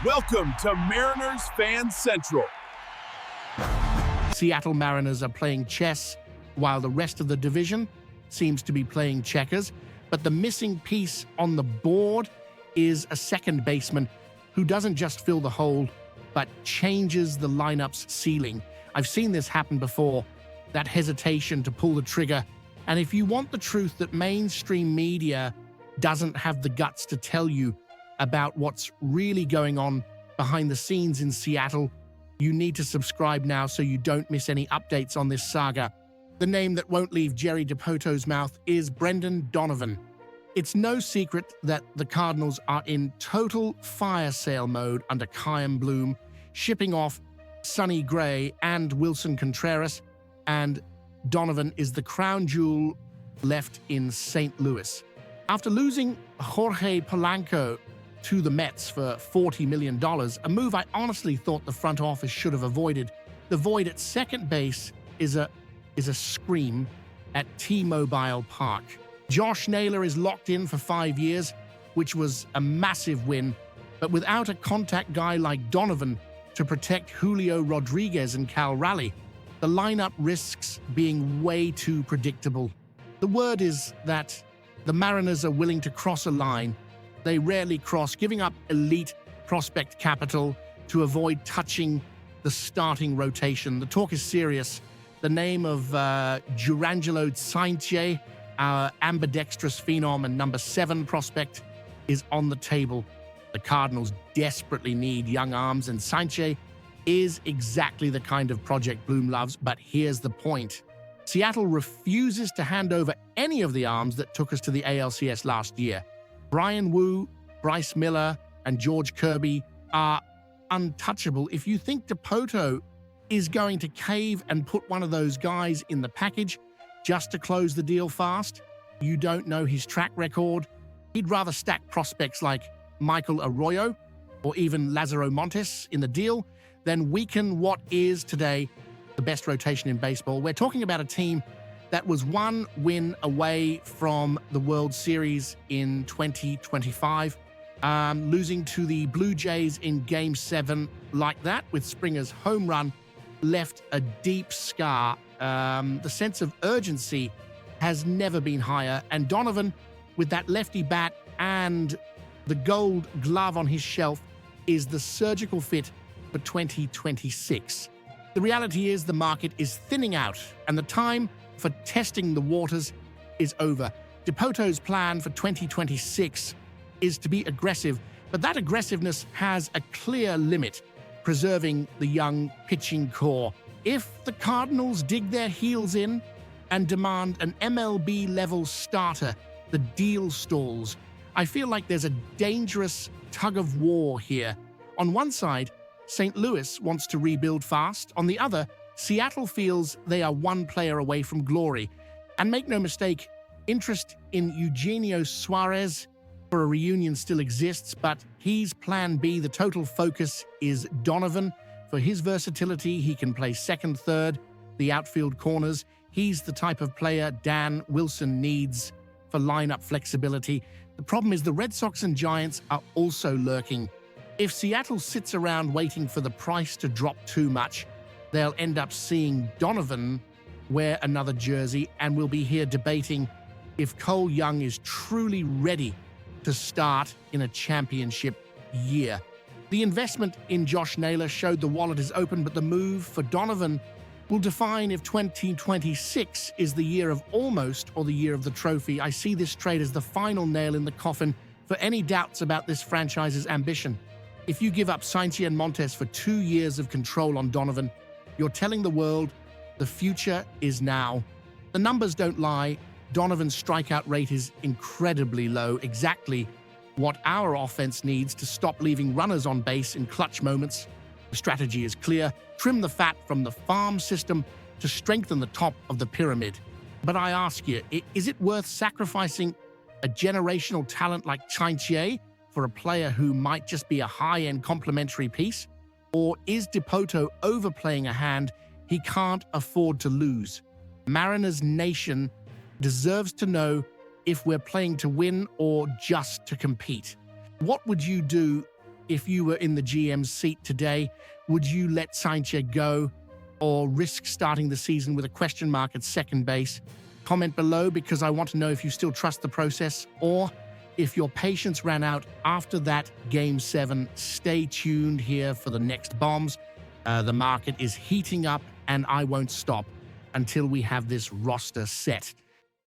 Welcome to Mariners Fan Central. Seattle Mariners are playing chess while the rest of the division seems to be playing checkers. But the missing piece on the board is a second baseman who doesn't just fill the hole, but changes the lineup's ceiling. I've seen this happen before, that hesitation to pull the trigger. And if you want the truth that mainstream media doesn't have the guts to tell you about what's really going on behind the scenes in Seattle, you need to subscribe now so you don't miss any updates on this saga. The name that won't leave Jerry DiPoto's mouth is Brendan Donovan. It's no secret that the Cardinals are in total fire sale mode under Chaim Bloom, shipping off Sonny Gray and Wilson Contreras, and Donovan is the crown jewel left in St. Louis. After losing Jorge Polanco to the Mets for $40 million, a move I honestly thought the front office should have avoided. The void at second base is a scream at T-Mobile Park. Josh Naylor is locked in for 5 years, which was a massive win, but without a contact guy like Donovan to protect Julio Rodriguez and Cal Raleigh, the lineup risks being way too predictable. The word is that the Mariners are willing to cross a line they rarely cross, giving up elite prospect capital to avoid touching the starting rotation. The talk is serious. The name of Jurangelo Sainche, our ambidextrous phenom and number 7 prospect, is on the table. The Cardinals desperately need young arms, and Sainche is exactly the kind of project Bloom loves, but here's the point. Seattle refuses to hand over any of the arms that took us to the ALCS last year. Brian Wu, Bryce Miller, and George Kirby are untouchable. If you think DiPoto is going to cave and put one of those guys in the package just to close the deal fast, you don't know his track record. He'd rather stack prospects like Michael Arroyo or even Lazaro Montes in the deal than weaken what is today the best rotation in baseball. We're talking about a team that was 1 win away from the World Series in 2025, losing to the Blue Jays in Game 7 like that, with Springer's home run left a deep scar. The sense of urgency has never been higher, and Donovan, with that lefty bat and the gold glove on his shelf, is the surgical fit for 2026. The reality is the market is thinning out, and the time for testing the waters is over. DiPoto's plan for 2026 is to be aggressive, but that aggressiveness has a clear limit, preserving the young pitching core. If the Cardinals dig their heels in and demand an MLB-level starter, the deal stalls. I feel like there's a dangerous tug-of-war here. On one side, St. Louis wants to rebuild fast. On the other, Seattle feels they are one player away from glory. And make no mistake, interest in Eugenio Suarez for a reunion still exists, but he's plan B. The total focus is Donovan. For his versatility, he can play second, third, the outfield corners. He's the type of player Dan Wilson needs for lineup flexibility. The problem is the Red Sox and Giants are also lurking. If Seattle sits around waiting for the price to drop too much, they'll end up seeing Donovan wear another jersey, and we'll be here debating if Cole Young is truly ready to start in a championship year. The investment in Josh Naylor showed the wallet is open, but the move for Donovan will define if 2026 is the year of almost or the year of the trophy. I see this trade as the final nail in the coffin for any doubts about this franchise's ambition. If you give up Sainche and Montes for 2 years of control on Donovan, you're telling the world the future is now. The numbers don't lie. Donovan's strikeout rate is incredibly low, exactly what our offense needs to stop leaving runners on base in clutch moments. The strategy is clear: trim the fat from the farm system to strengthen the top of the pyramid. But I ask you, is it worth sacrificing a generational talent like Sainche for a player who might just be a high-end complementary piece? Or is DiPoto overplaying a hand he can't afford to lose? Mariners Nation deserves to know if we're playing to win or just to compete. What would you do If you were in the GM's seat today, would you let Saintje go or risk starting the season with a question mark at second base? Comment below because I want to know if you still trust the process or if your patience ran out after that Game 7. Stay tuned here for the next bombs. The market is heating up and I won't stop until we have this roster set.